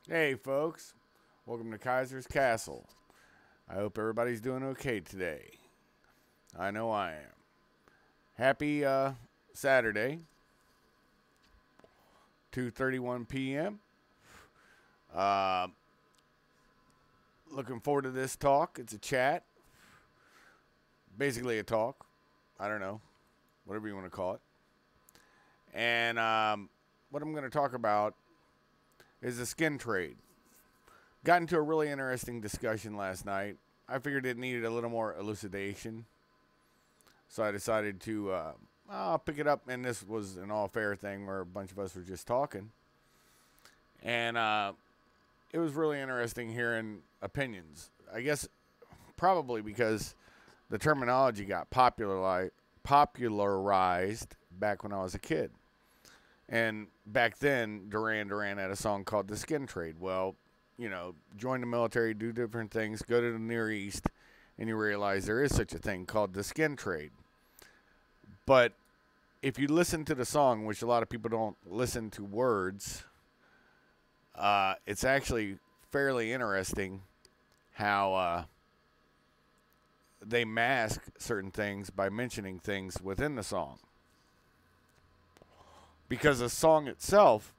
Hey folks, welcome to Kaisers Kastle. I hope everybody's doing okay today. I know I am. Happy Saturday, 2:31 p.m. Looking forward to this talk. It's a chat. Basically a talk. I don't know. Whatever you want to call it. And what I'm going to talk about is the skin trade. Got into a really interesting discussion last night. I figured it needed a little more elucidation. So I decided to pick it up, and this was an all-fair thing where a bunch of us were just talking. And it was really interesting hearing opinions. I guess probably because the terminology got popularized back when I was a kid. And back then, Duran Duran had a song called The Skin Trade. Well, you know, join the military, do different things, go to the Near East, and you realize there is such a thing called the skin trade. But if you listen to the song, which a lot of people don't listen to words, it's actually fairly interesting how they mask certain things by mentioning things within the song. Because the song itself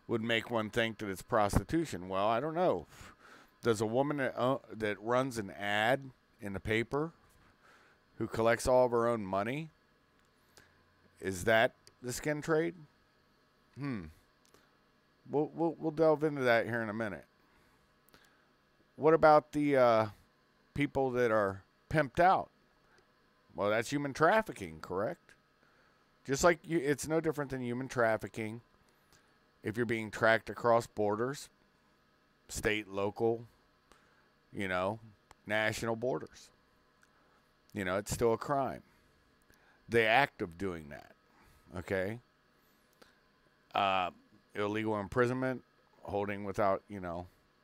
would make one think that it's prostitution. Well, I don't know. Does a woman that runs an ad in the paper who collects all of her own money, is that the skin trade? We'll delve into that here in a minute. What about the people that are pimped out? Well, that's human trafficking, correct? Just like it's no different than human trafficking if you're being tracked across borders, state, local, national borders. It's still a crime. The act of doing that, okay? Illegal imprisonment, holding without,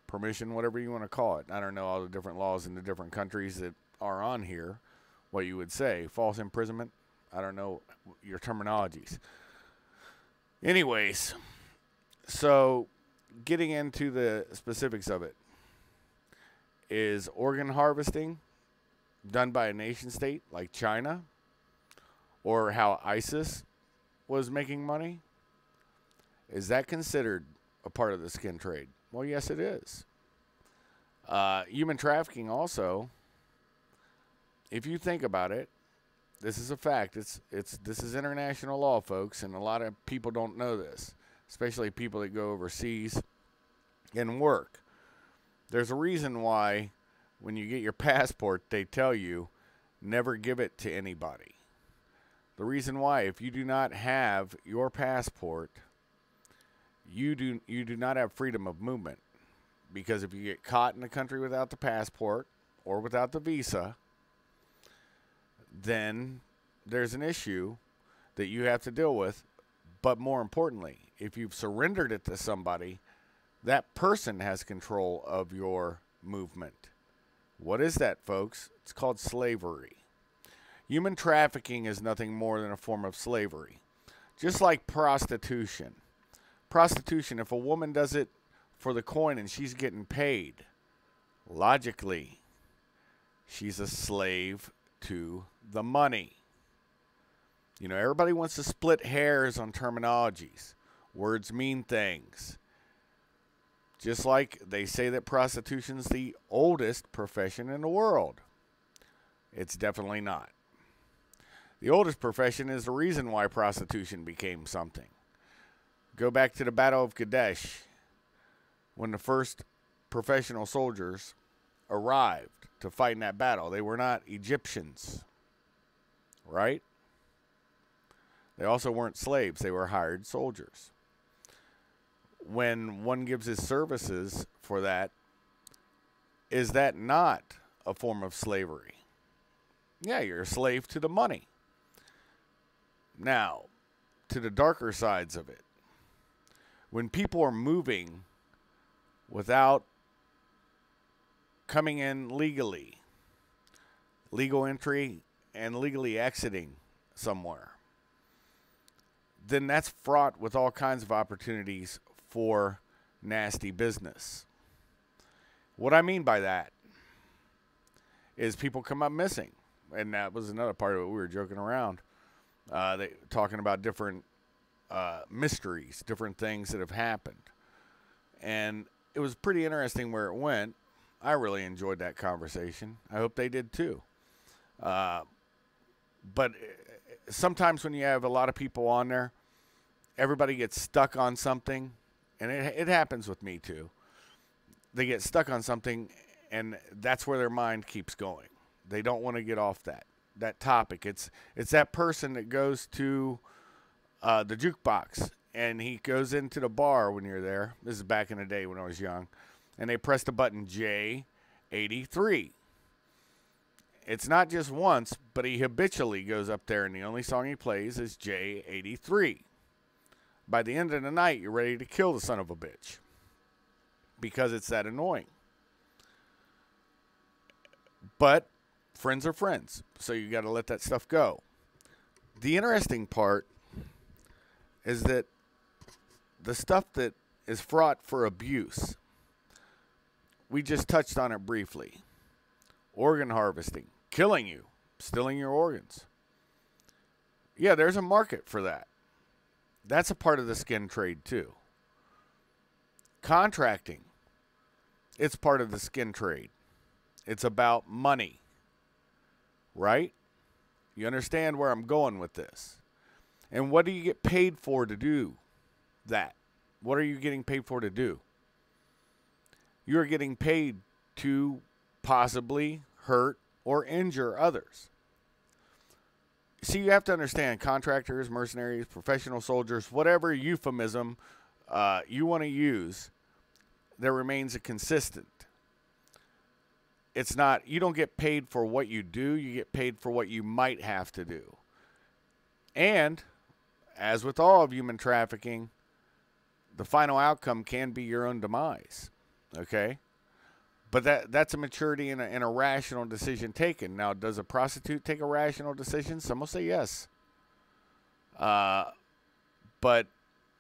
permission, whatever you want to call it. I don't know all the different laws in the different countries that are on here, what you would say. False imprisonment. I don't know your terminologies. Anyways, so getting into the specifics of it, is organ harvesting done by a nation state like China, or how ISIS was making money? Is that considered a part of the skin trade? Well, yes, it is. Human trafficking also, if you think about it, this is a fact. This is international law, folks, and a lot of people don't know this, especially people that go overseas and work. There's a reason why when you get your passport, they tell you never give it to anybody. The reason why, if you do not have your passport, you do not have freedom of movement, because if you get caught in the country without the passport or without the visa, then there's an issue that you have to deal with. But more importantly, if you've surrendered it to somebody, that person has control of your movement. What is that, folks? It's called slavery. Human trafficking is nothing more than a form of slavery. Just like prostitution. Prostitution, if a woman does it for the coin and she's getting paid, Logically, she's a slave to the money. You know, everybody wants to split hairs on terminologies. Words mean things. Just like they say that prostitution's the oldest profession in the world. It's definitely not. The oldest profession is the reason why prostitution became something. Go back to the Battle of Kadesh, when the first professional soldiers arrived to fight in that battle. They were not Egyptians, right? They also weren't slaves. They were hired soldiers. When one gives his services for that, is that not a form of slavery? Yeah, you're a slave to the money. Now, to the darker sides of it. When people are moving without coming in legally, legal entry and legally exiting somewhere, then that's fraught with all kinds of opportunities for nasty business. What I mean by that is people come up missing. And that was another part of it. We were joking around, talking about different mysteries, different things that have happened. And it was pretty interesting where it went. I really enjoyed that conversation. I hope they did too. But sometimes when you have a lot of people on there, everybody gets stuck on something. And it happens with me too. They get stuck on something, and that's where their mind keeps going. They don't want to get off that topic. It's that person that goes to the jukebox, and he goes into the bar when you're there. This is back in the day when I was young. And they press the button J83. It's not just once, but he habitually goes up there, and the only song he plays is J83. By the end of the night, you're ready to kill the son of a bitch because it's that annoying. But friends are friends, so you got to let that stuff go. The interesting part is that the stuff that is fraught for abuse, we just touched on it briefly. Organ harvesting, killing you, stealing your organs. Yeah, there's a market for that. That's a part of the skin trade too. Contracting, it's part of the skin trade. It's about money, right? You understand where I'm going with this. And what do you get paid for to do that? What are you getting paid for to do? You're getting paid to possibly hurt or injure others. See, you have to understand contractors, mercenaries, professional soldiers, whatever euphemism you want to use, there remains a consistent. It's not, you don't get paid for what you do, you get paid for what you might have to do. And, as with all of human trafficking, the final outcome can be your own demise. Okay? But that's a maturity and a rational decision taken. Now, does a prostitute take a rational decision? Some will say yes. But,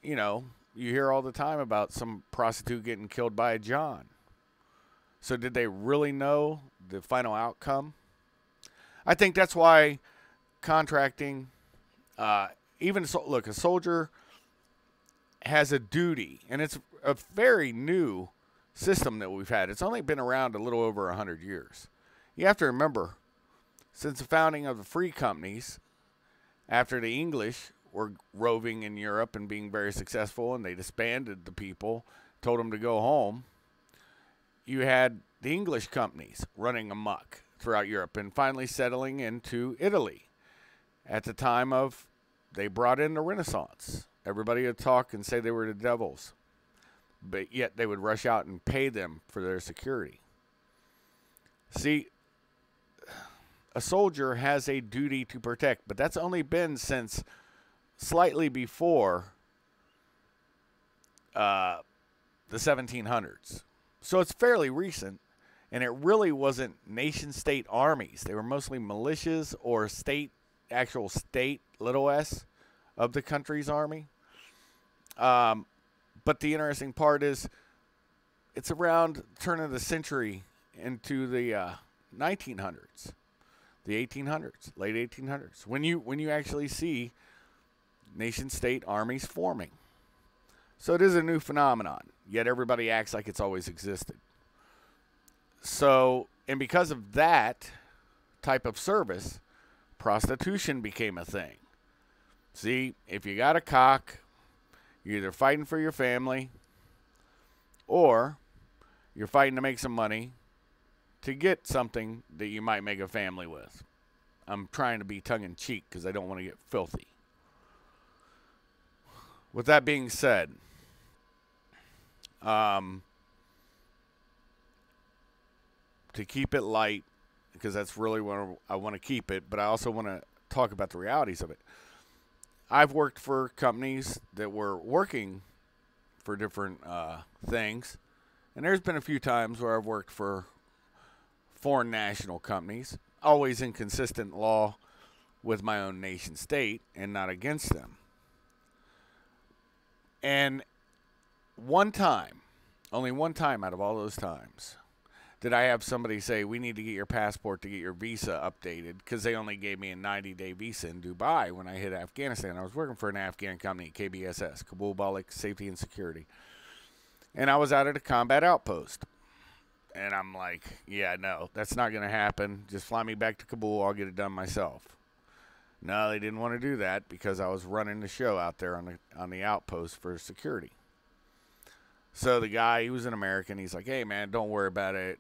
you know, you hear all the time about some prostitute getting killed by a John. So did they really know the final outcome? I think that's why contracting, look, a soldier has a duty, and it's a very new system that we've had. It's only been around a little over 100 years. You have to remember, since the founding of the free companies, after the English were roving in Europe and being very successful, and they disbanded the people, told them to go home, you had the English companies running amok throughout Europe and finally settling into Italy. At the time of, they brought in the Renaissance. Everybody would talk and say they were the devils, but yet they would rush out and pay them for their security. See, a soldier has a duty to protect, but that's only been since slightly before the 1700s. So it's fairly recent, and it really wasn't nation-state armies. They were mostly militias or actual state, little s, of the country's army. But the interesting part is it's around the turn of the century into the 1900s, the 1800s, late 1800s, when you actually see nation-state armies forming. So it is a new phenomenon, yet everybody acts like it's always existed. So, and because of that type of service, prostitution became a thing. See, if you got a cock, you're either fighting for your family or you're fighting to make some money to get something that you might make a family with. I'm trying to be tongue-in-cheek because I don't want to get filthy. With that being said, to keep it light, because that's really where I want to keep it, but I also want to talk about the realities of it. I've worked for companies that were working for different things, and there's been a few times where I've worked for foreign national companies, always in consistent law with my own nation state and not against them. And one time, only one time out of all those times, did I have somebody say, we need to get your passport to get your visa updated, because they only gave me a 90-day visa in Dubai when I hit Afghanistan. I was working for an Afghan company, KBSS, Kabul Balik Safety and Security. And I was out at a combat outpost. And I'm like, yeah, no, that's not going to happen. Just fly me back to Kabul. I'll get it done myself. No, they didn't want to do that because I was running the show out there on the outpost for security. So the guy, he was an American. He's like, hey, man, don't worry about it.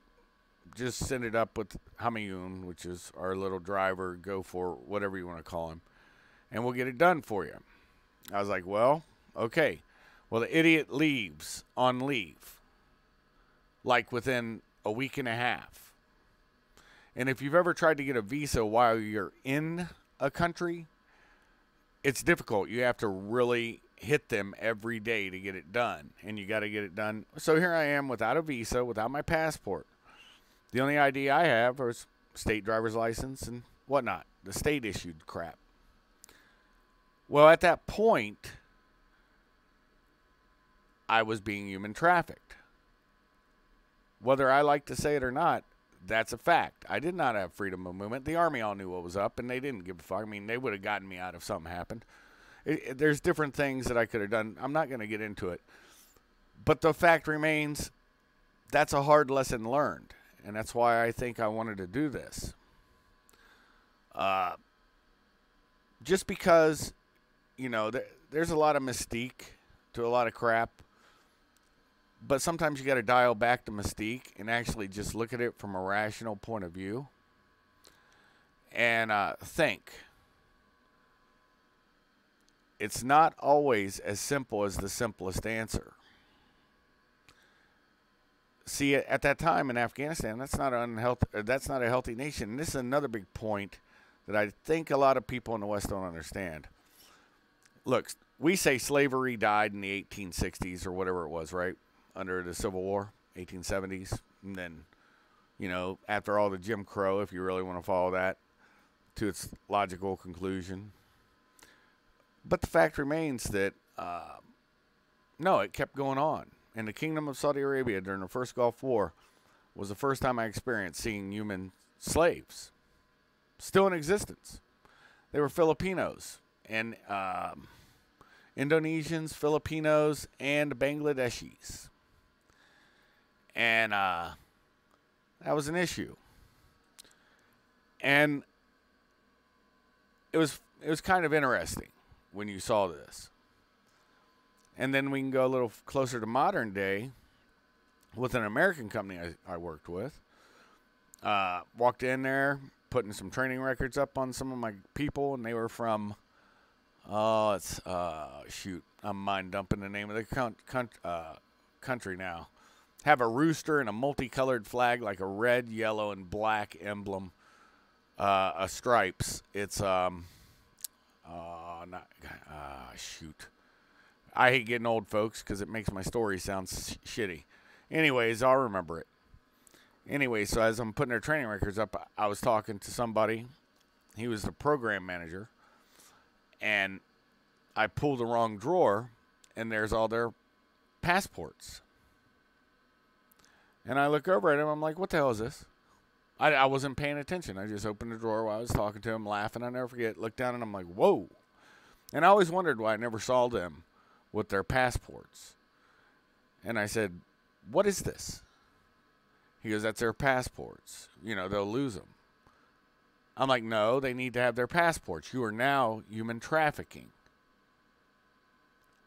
Just send it up with Hamayun, which is our little driver, go for whatever you want to call him, and we'll get it done for you. I was like, well, okay. Well, the idiot leaves on leave, like within a week and a half. And if you've ever tried to get a visa while you're in a country, it's difficult. You have to really hit them every day to get it done, and you got to get it done. So here I am without a visa, without my passport. The only ID I have is state driver's license and whatnot, the state issued crap. Well, at that point, I was being human trafficked. Whether I like to say it or not, that's a fact. I did not have freedom of movement. The Army all knew what was up, and they didn't give a fuck. I mean, they would have gotten me out if something happened. There's different things that I could have done. I'm not going to get into it. But the fact remains, that's a hard lesson learned. And that's why I think I wanted to do this. Just because, you know, there's a lot of mystique to a lot of crap. But sometimes you got to dial back the mystique and actually just look at it from a rational point of view. And think. It's not always as simple as the simplest answer. See, at that time in Afghanistan, that's not a healthy nation. And this is another big point that I think a lot of people in the West don't understand. Look, we say slavery died in the 1860s or whatever it was, right? Under the Civil War, 1870s. And then, you know, after all the Jim Crow, if you really want to follow that to its logical conclusion. But the fact remains that, no, it kept going on. And the Kingdom of Saudi Arabia during the first Gulf War was the first time I experienced seeing human slaves still in existence. They were Filipinos and Indonesians, Filipinos, and Bangladeshis. And that was an issue. And it was kind of interesting when you saw this. And then we can go a little closer to modern day with an American company I worked with. Walked in there, putting some training records up on some of my people, and they were from, shoot, I'm mind dumping the name of the country now. Have a rooster and a multicolored flag, like a red, yellow, and black emblem, stripes. It's, shoot. I hate getting old, folks, because it makes my story sound shitty. Anyways, I'll remember it. Anyway, so as I'm putting their training records up, I was talking to somebody. He was the program manager. And I pulled the wrong drawer, and there's all their passports. And I look over at him. I'm like, what the hell is this? I wasn't paying attention. I just opened the drawer while I was talking to him, laughing. I never forget. Looked down, and I'm like, whoa. And I always wondered why I never saw them with their passports. And I said, what is this? He goes, that's their passports. You know, they'll lose them. I'm like, no, they need to have their passports. You are now human trafficking.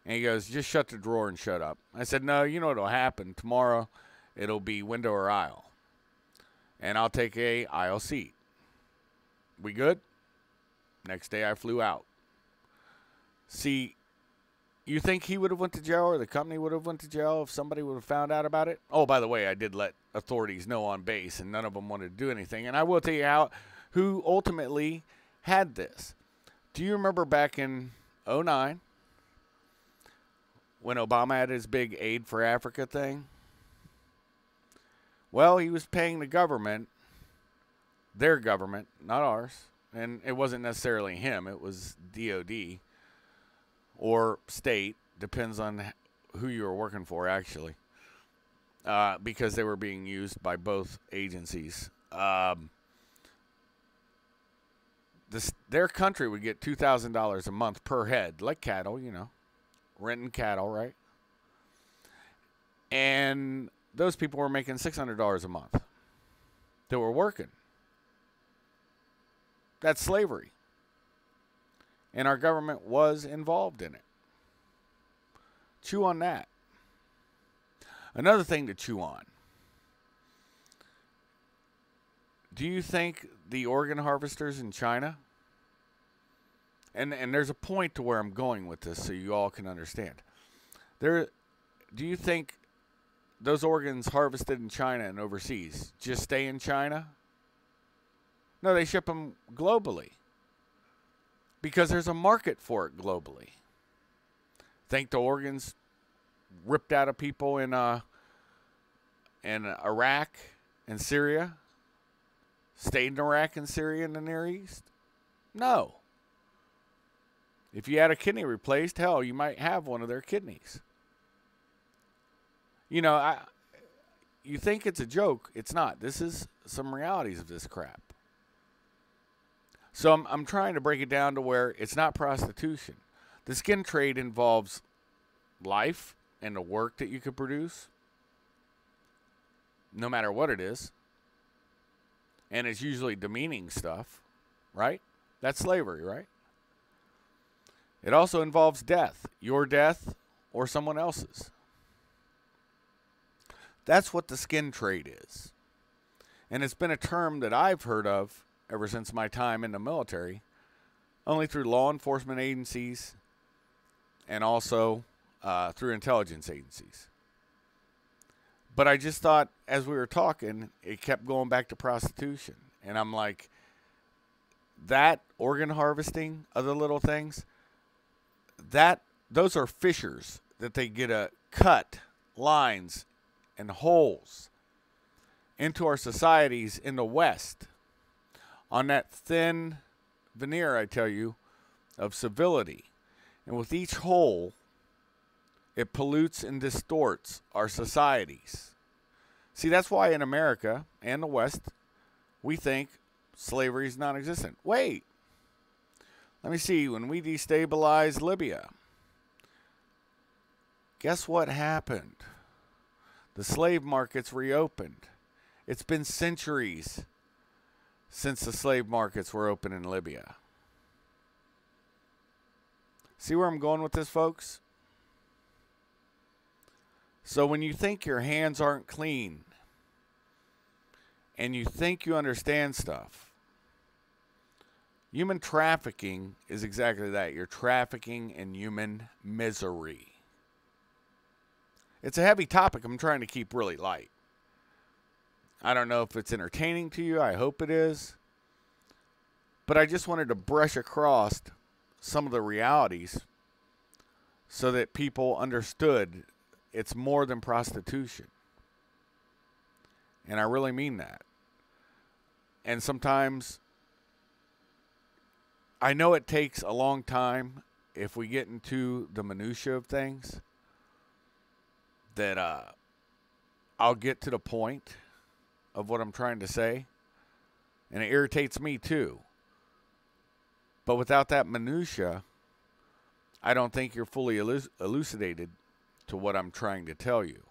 And he goes, just shut the drawer and shut up. I said, no, you know what'll happen. Tomorrow, it'll be window or aisle. And I'll take a aisle seat. We good? Next day, I flew out. See, you think he would have went to jail or the company would have went to jail if somebody would have found out about it? Oh, by the way, I did let authorities know on base, and none of them wanted to do anything. And I will tell you who ultimately had this. Do you remember back in 2009 when Obama had his big Aid for Africa thing? Well, he was paying the government, their government, not ours. And it wasn't necessarily him. It was DOD or state. Depends on who you were working for, actually. Because they were being used by both agencies. Their country would get $2,000 a month per head, like cattle, you know. Renting cattle, right? And those people were making $600 a month that were working. That's slavery. And our government was involved in it. Chew on that. Another thing to chew on. Do you think the organ harvesters in China, and there's a point to where I'm going with this so you all can understand. Do you think those organs harvested in China and overseas just stay in China? No, they ship them globally because there's a market for it globally. Think the organs ripped out of people in Iraq and Syria stayed in Iraq and Syria and the Near East? No. If you had a kidney replaced, hell, you might have one of their kidneys. You know, you think it's a joke. It's not. This is some realities of this crap. So I'm trying to break it down to where it's not prostitution. The skin trade involves life and the work that you could produce, no matter what it is. And it's usually demeaning stuff, right? That's slavery, right? It also involves death, your death or someone else's. That's what the skin trade is. And it's been a term that I've heard of ever since my time in the military, only through law enforcement agencies and also through intelligence agencies. But I just thought, as we were talking, it kept going back to prostitution. And I'm like, that organ harvesting, other little things, those are fissures that they get to cut lines and holes into our societies in the West on that thin veneer, I tell you, of civility. And with each hole, it pollutes and distorts our societies. See, that's why in America and the West, we think slavery is non-existent. Wait. Let me see. When we destabilized Libya, guess what happened? The slave markets reopened. It's been centuries since the slave markets were open in Libya. See where I'm going with this, folks? So when you think your hands aren't clean and you think you understand stuff, human trafficking is exactly that. You're trafficking in human misery. It's a heavy topic I'm trying to keep really light. I don't know if it's entertaining to you. I hope it is. But I just wanted to brush across some of the realities so that people understood it's more than prostitution. And I really mean that. And sometimes I know it takes a long time if we get into the minutia of things that I'll get to the point of what I'm trying to say, and it irritates me too. But without that minutia, I don't think you're fully elucidated to what I'm trying to tell you.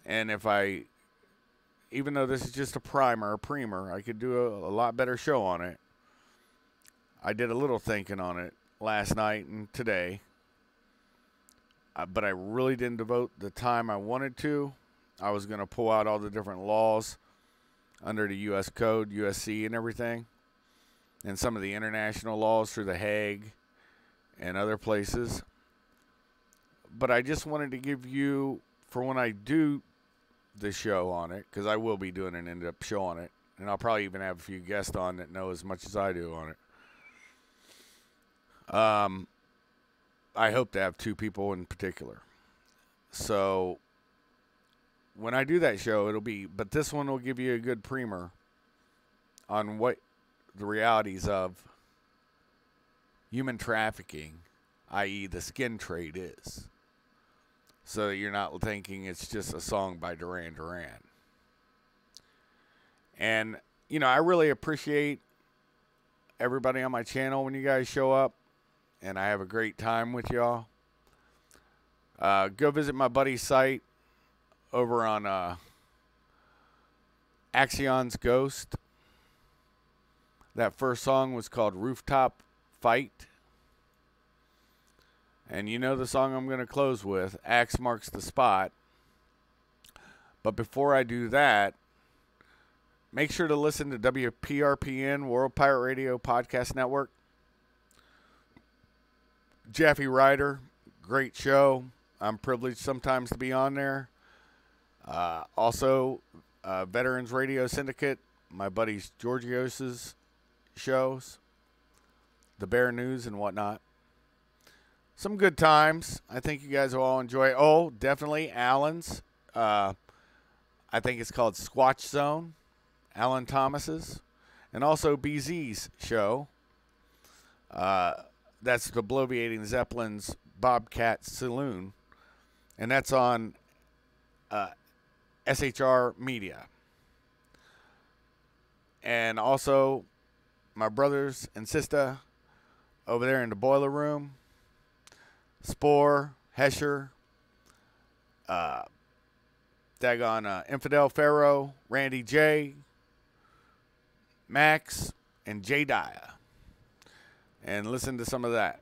And even though this is just a premer, I could do a lot better show on it. I did a little thinking on it last night and today, but I really didn't devote the time I wanted to. I was going to pull out all the different laws under the U.S. Code, USC, and everything, and some of the international laws through The Hague and other places. But I just wanted to give you, for when I do the show on it, because I will be doing an in-depth show on it, and I'll probably even have a few guests on that know as much as I do on it. I hope to have 2 people in particular. So when I do that show, but this one will give you a good primer on what the realities of human trafficking, i.e. the skin trade, is. So that you're not thinking it's just a song by Duran Duran. And, I really appreciate everybody on my channel when you guys show up. And I have a great time with y'all. Go visit my buddy's site over on Axion's Ghost. That first song was called Rooftop Fight. And you know the song I'm going to close with, Axe Marks the Spot. But before I do that, make sure to listen to WPRPN, World Pirate Radio Podcast Network. Jeffy Ryder, great show. I'm privileged sometimes to be on there. Also, Veterans Radio Syndicate, my buddies Georgios's shows, the Bear News and whatnot. Some good times. I think you guys will all enjoy. Oh, definitely Alan's. I think it's called Squatch Zone, Alan Thomas's, and also BZ's show. That's the Bloviating Zeppelin's Bobcat Saloon, and that's on SHR Media. And also, my brothers and sister over there in the boiler room, Spore, Hesher, Infidel Pharaoh, Randy J, Max, and J Daya. And listen to some of that.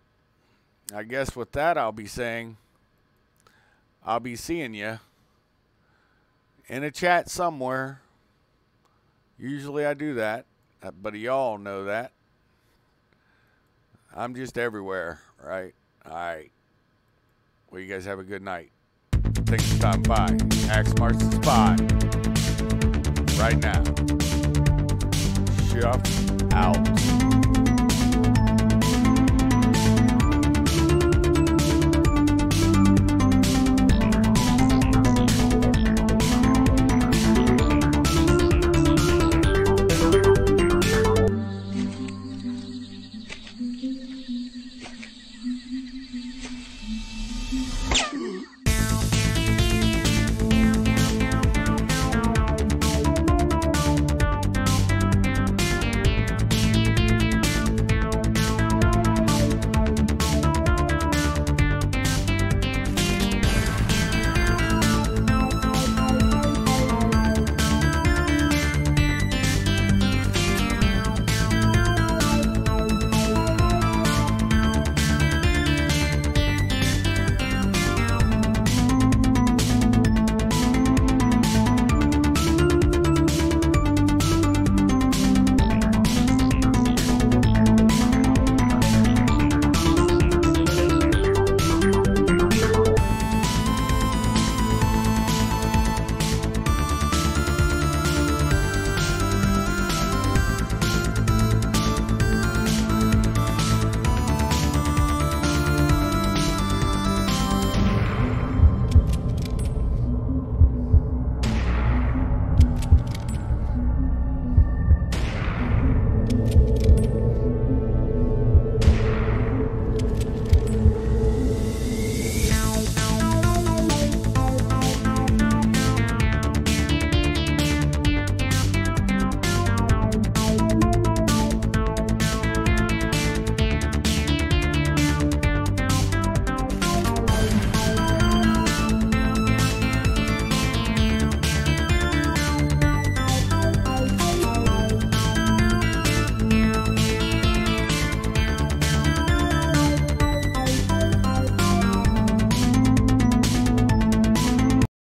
I guess with that, I'll be saying, I'll be seeing you in a chat somewhere. Usually I do that, but y'all know that. I'm just everywhere, right? All right. Well, you guys have a good night. Thanks for stopping by. Axe Marks the Spot. Right now. Shut out.